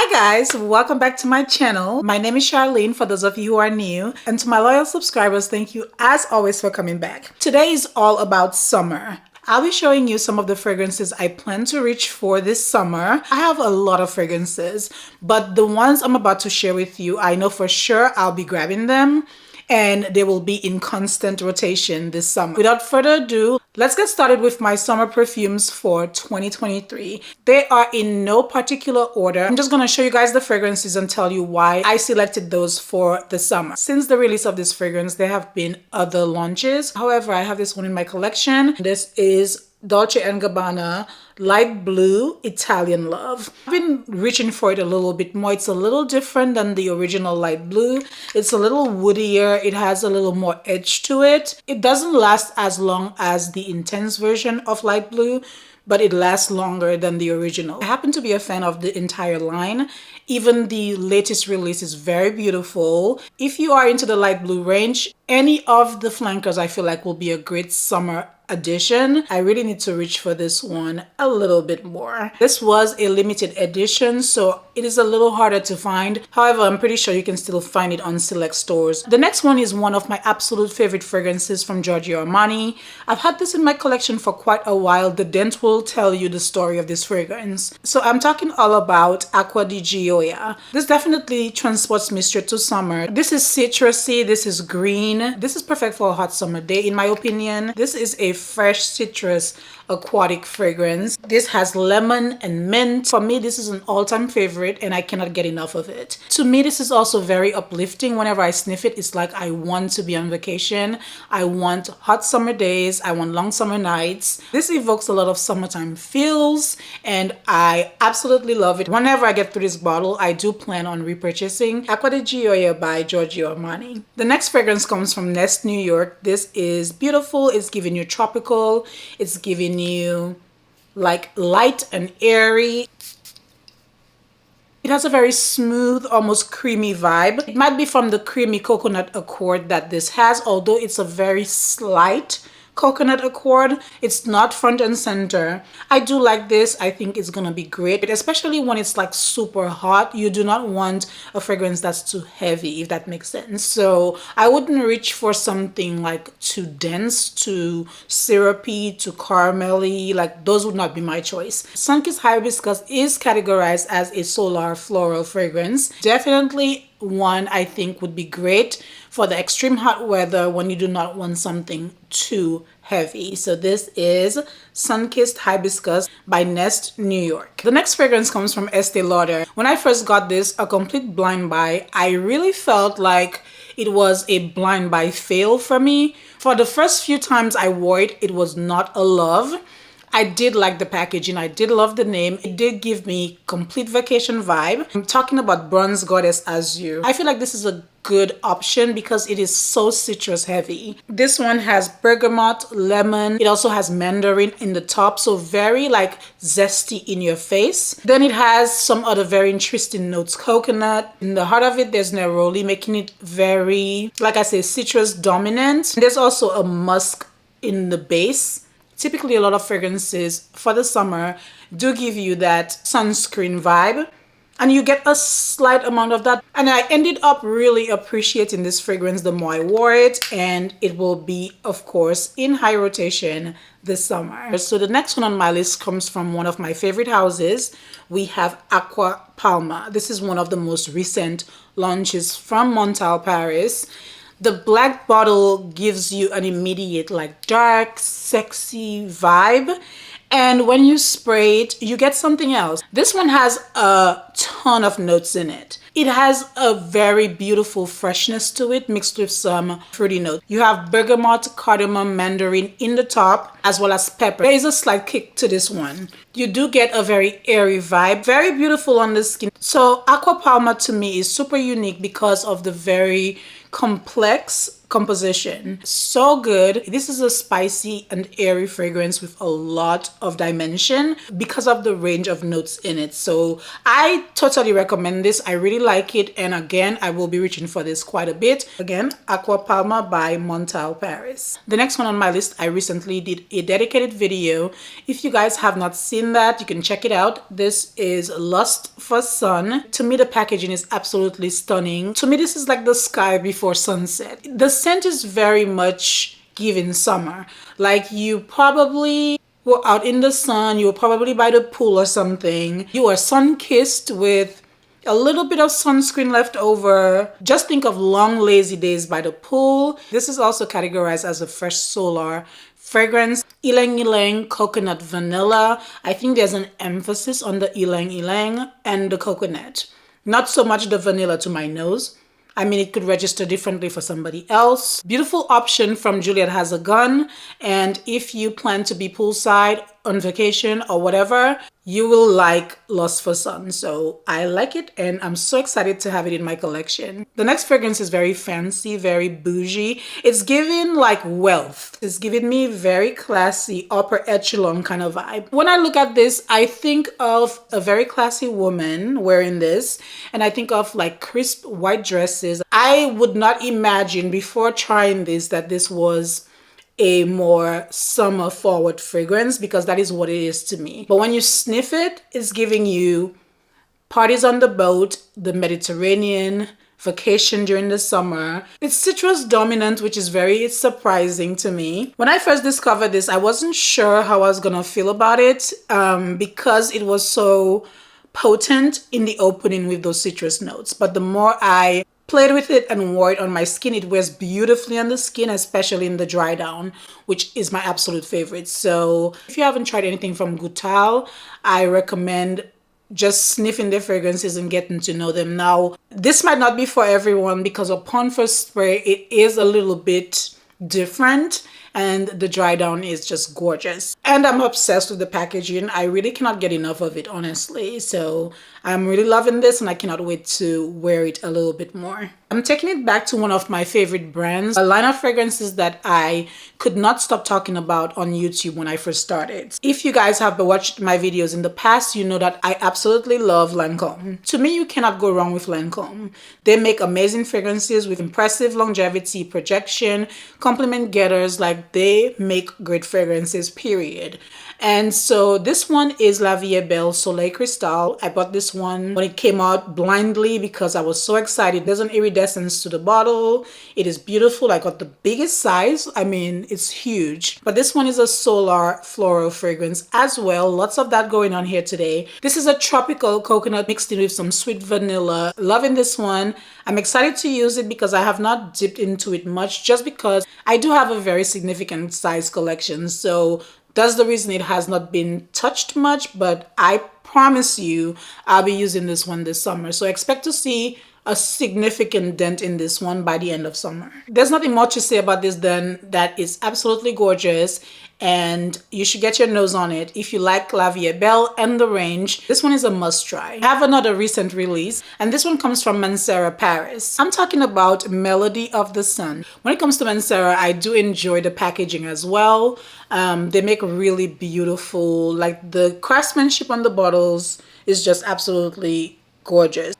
Hi guys, welcome back to my channel. My name is Charlene for those of you who are new, and to my loyal subscribers, thank you as always for coming back. Today is all about summer. I'll be showing you some of the fragrances I plan to reach for this summer. I have a lot of fragrances, but the ones I'm about to share with you, I know for sure I'll be grabbing them and they will be in constant rotation this summer. Without further ado, let's get started with my summer perfumes for 2023. They are in no particular order. I'm just gonna show you guys the fragrances and tell you why I selected those for the summer. Since the release of this fragrance, there have been other launches. However, I have this one in my collection. This is Dolce & Gabbana Light Blue Italian Love. I've been reaching for it a little bit more. It's a little different than the original light blue. It's a little woodier. It has a little more edge to it. It doesn't last as long as the intense version of light blue, but it lasts longer than the original. I happen to be a fan of the entire line. Even the latest release is very beautiful. If you are into the light blue range, any of the flankers I feel like will be a great summer addition. I really need to reach for this one a little bit more. This was a limited edition, so it is a little harder to find. However, I'm pretty sure you can still find it on select stores. The next one is one of my absolute favorite fragrances from Giorgio Armani. I've had this in my collection for quite a while. The dent will tell you the story of this fragrance. So I'm talking all about Aqua di Gioia. This definitely transports me straight to summer. This is citrusy, this is green. This is perfect for a hot summer day in my opinion. This is a fresh citrus aquatic fragrance. This has lemon and mint. For me, this is an all-time favorite and I cannot get enough of it. To me, this is also very uplifting. Whenever I sniff it, it's like I want to be on vacation. I want hot summer days. I want long summer nights. This evokes a lot of summertime feels and I absolutely love it. Whenever I get through this bottle, I do plan on repurchasing Aqua di Gioia by Giorgio Armani. The next fragrance comes from Nest, New York. This is beautiful. It's giving you tropical. It's giving you like light and airy. It has a very smooth, almost creamy vibe. It might be from the creamy coconut accord that this has, although it's a very slight coconut accord. It's not front and center. I do like this. I think it's gonna be great, especially when it's like super hot. You do not want a fragrance that's too heavy, if that makes sense. So I wouldn't reach for something like too dense, too syrupy, too caramelly. Like those would not be my choice. SUNKISSED Hibiscus is categorized as a solar floral fragrance. Definitely one I think would be great for the extreme hot weather when you do not want something too heavy. So this is Sun-Kissed Hibiscus by Nest, New York. The next fragrance comes from Estee Lauder. When I first got this, a complete blind buy, I really felt like it was a blind buy fail for me. For the first few times I wore it, it was not a love. I did like the packaging. I did love the name. It did give me complete vacation vibe. I'm talking about Bronze Goddess AZUR. I feel like this is a good option because it is so citrus heavy. This one has bergamot, lemon. It also has mandarin in the top, so very like zesty in your face. Then it has some other very interesting notes. Coconut. In the heart of it, there's neroli, making it very, like I say, citrus dominant. There's also a musk in the base. Typically, a lot of fragrances for the summer do give you that sunscreen vibe, and you get a slight amount of that. And I ended up really appreciating this fragrance the more I wore it, and it will be, of course, in high rotation this summer. So the next one on my list comes from one of my favorite houses. We have Aqua Palma. This is one of the most recent launches from Montale, Paris. The black bottle gives you an immediate like dark, sexy vibe. And when you spray it, you get something else. This one has a ton of notes in it. It has a very beautiful freshness to it mixed with some fruity notes. You have bergamot, cardamom, mandarin in the top, as well as pepper. There is a slight kick to this one. You do get a very airy vibe, very beautiful on the skin. So Aqua Palma to me is super unique because of the very complex composition. So good. This is a spicy and airy fragrance with a lot of dimension because of the range of notes in it. So I totally recommend this. I really like it, and again, I will be reaching for this quite a bit. Again, Aqua Palma by Montale Paris. The next one on my list, I recently did a dedicated video. If you guys have not seen that, you can check it out. This is Lust for Sun. To me, the packaging is absolutely stunning. To me, this is like the sky before sunset. The scent is very much giving summer. Like, you probably were out in the sun, you were probably by the pool or something. You are sun-kissed with a little bit of sunscreen left over. Just think of long lazy days by the pool. This is also categorized as a fresh solar fragrance. Ylang ylang coconut vanilla. I think there's an emphasis on the ylang ylang and the coconut. Not so much the vanilla to my nose. I mean, it could register differently for somebody else. Beautiful option from Juliette Has a Gun. And if you plan to be poolside, on vacation or whatever, you will like Lust for Sun. So I like it, and I'm so excited to have it in my collection. The next fragrance is very fancy, very bougie. It's giving like wealth. It's giving me very classy, upper echelon kind of vibe. When I look at this, I think of a very classy woman wearing this, and I think of like crisp white dresses. I would not imagine before trying this that this was a more summer forward fragrance, because that is what it is to me. But when you sniff it, it's giving you parties on the boat, the Mediterranean, vacation during the summer. It's citrus dominant, which is very surprising to me. When I first discovered this, I wasn't sure how I was gonna feel about it because it was so potent in the opening with those citrus notes. But the more I played with it and wore it on my skin, it wears beautifully on the skin, especially in the dry down, which is my absolute favorite. So if you haven't tried anything from Goutal, I recommend just sniffing their fragrances and getting to know them. Now, this might not be for everyone because upon first spray, it is a little bit different, and the dry down is just gorgeous. And I'm obsessed with the packaging. I really cannot get enough of it, honestly. So I'm really loving this, and I cannot wait to wear it a little bit more. I'm taking it back to one of my favorite brands, a line of fragrances that I could not stop talking about on YouTube when I first started. If you guys have watched my videos in the past, you know that I absolutely love Lancome. To me, you cannot go wrong with Lancome. They make amazing fragrances with impressive longevity, projection, compliment getters. Like, they make great fragrances, period. And so this one is La Vie Belle Soleil CRISTAL. I bought this one when it came out blindly because I was so excited. There's an iridescence to the bottle. It is beautiful. I got the biggest size. I mean, it's huge. But this one is a solar floral fragrance as well. Lots of that going on here today. This is a tropical coconut mixed in with some sweet vanilla. Loving this one. I'm excited to use it because I have not dipped into it much, just because I do have a very significant size collection. So that's the reason it has not been touched much, but I promise you I'll be using this one this summer. So expect to see a significant dent in this one by the end of summer. There's nothing more to say about this than that it's absolutely gorgeous, and you should get your nose on it if you like La Vie Belle and the range. This one is a must try. I have another recent release, and this one comes from Mancera Paris. I'm talking about Melody of the Sun. When it comes to Mancera, I do enjoy the packaging as well. They make really beautiful, like the craftsmanship on the bottles is just absolutely gorgeous.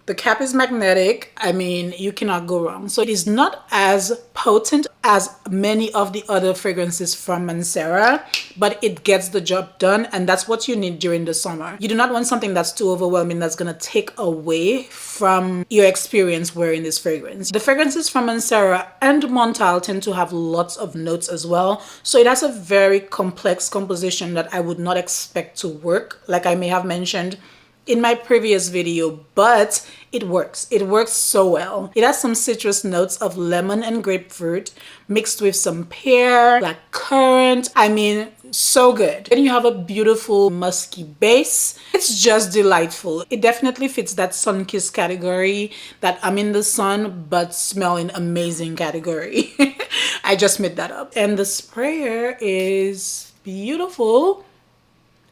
The cap is magnetic. I mean, you cannot go wrong. So it is not as potent as many of the other fragrances from Mancera, but it gets the job done, and that's what you need during the summer. You do not want something that's too overwhelming, that's gonna take away from your experience wearing this fragrance. The fragrances from Mancera and Montale tend to have lots of notes as well. So it has a very complex composition that I would not expect to work, like I may have mentioned in my previous video, but it works. It works so well. It has some citrus notes of lemon and grapefruit mixed with some pear, black currant. I mean, so good. Then you have a beautiful musky base. It's just delightful. It definitely fits that sun-kissed category, that I'm in the sun but smelling amazing category. I just made that up. And the sprayer is beautiful,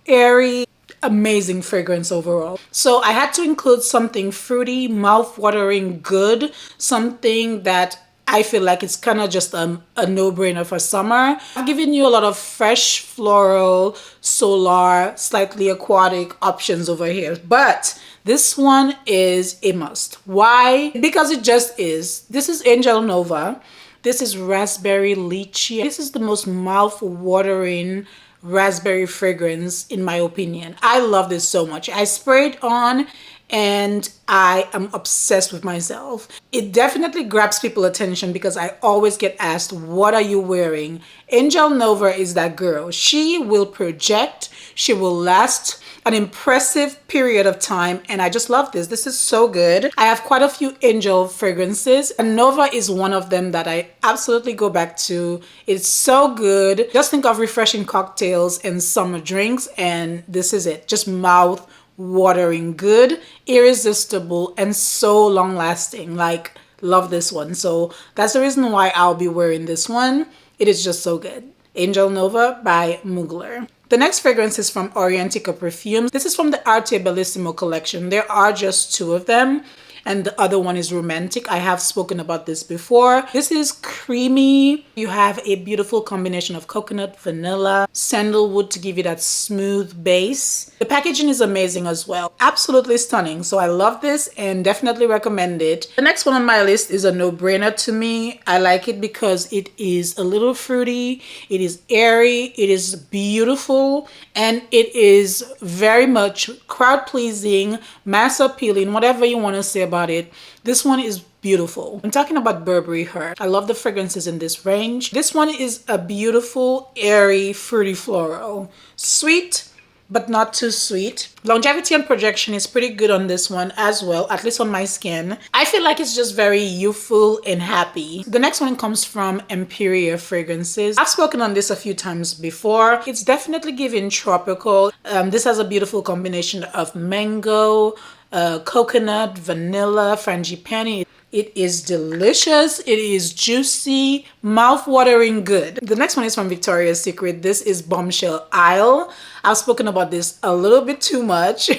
airy, amazing fragrance overall. So I had to include something fruity, mouth-watering good, something that I feel like it's kind of just a no-brainer for summer. I've given you a lot of fresh floral, solar, slightly aquatic options over here, but this one is a must. Why? Because it just is. This is Angel Nova. This is raspberry lychee. This is the most mouth-watering raspberry fragrance in my opinion. I love this so much. I spray it on and I am obsessed with myself. It definitely grabs people's attention because I always get asked, what are you wearing? Angel Nova is that girl. She will project, she will last an impressive period of time, and I just love this. This is so good. I have quite a few Angel fragrances, and Nova is one of them that I absolutely go back to. It's so good. Just think of refreshing cocktails and summer drinks, and this is it. Just mouth watering good, irresistible, and so long lasting. Like, love this one. So that's the reason why I'll be wearing this one. It is just so good. Angel Nova by Mugler. The next fragrance is from Orientica Perfumes. This is from the Arte Bellissimo collection. There are just 2 of them, and the other one is Romantic. I have spoken about this before. This is creamy. You have a beautiful combination of coconut, vanilla, sandalwood to give you that smooth base. The packaging is amazing as well. Absolutely stunning. So I love this and definitely recommend it. The next one on my list is a no-brainer to me. I like it because it is a little fruity. It is airy. It is beautiful. And it is very much crowd-pleasing, mass appealing, whatever you want to say about it. This one is beautiful. I'm talking about Burberry Her. I love the fragrances in this range. This one is a beautiful, airy, fruity floral. Sweet, but not too sweet. Longevity and projection is pretty good on this one as well, at least on my skin. I feel like it's just very youthful and happy. The next one comes from EMPIRIA fragrances. I've spoken on this a few times before. It's definitely giving tropical. This has a beautiful combination of mango, coconut, vanilla, frangipani. It is delicious. It is juicy, mouth-watering good. The next one is from Victoria's Secret. This is Bombshell I'll. I've spoken about this a little bit too much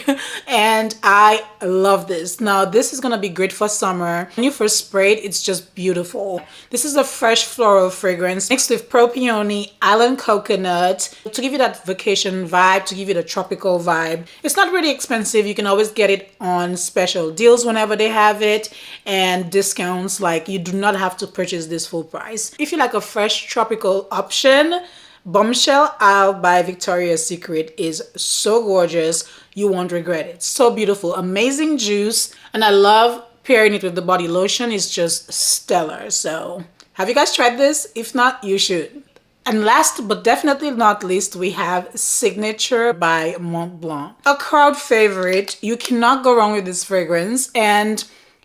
and I love this. Now this is gonna be great for summer. When you first spray it, it's just beautiful. This is a fresh floral fragrance mixed with Propione, island coconut to give you that vacation vibe, to give you the tropical vibe. It's not really expensive. You can always get it on special deals whenever they have it and discounts. Like, you do not have to purchase this full price. If you like a fresh tropical option, Bombshell I'll by Victoria's Secret is so gorgeous. You won't regret it. So beautiful, amazing juice, and I love pairing it with the body lotion. It's just stellar. So have you guys tried this? If not, you should. And last but definitely not least, we have Signature by Mont Blanc. A crowd favorite. You cannot go wrong with this fragrance, and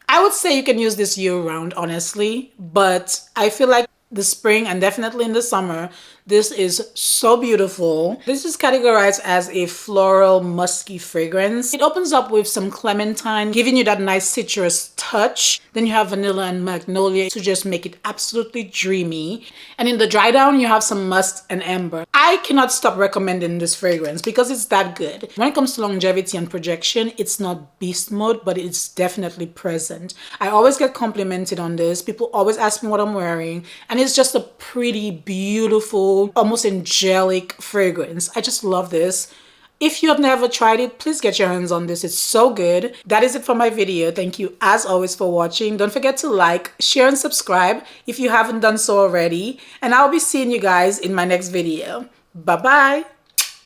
I would say you can use this year-round, honestly, but I feel like the spring and definitely in the summer, this is so beautiful. This is categorized as a floral musky fragrance. It opens up with some clementine, giving you that nice citrus touch. Then you have vanilla and magnolia to just make it absolutely dreamy. And in the dry down, you have some musk and amber. I cannot stop recommending this fragrance because it's that good. When it comes to longevity and projection, it's not beast mode, but it's definitely present. I always get complimented on this. People always ask me what I'm wearing, and it's just a pretty, beautiful, almost angelic fragrance. I just love this. If you have never tried it, please get your hands on this. It's so good. That is it for my video. Thank you as always for watching. Don't forget to like, share, and subscribe if you haven't done so already. And I'll be seeing you guys in my next video. Bye-bye.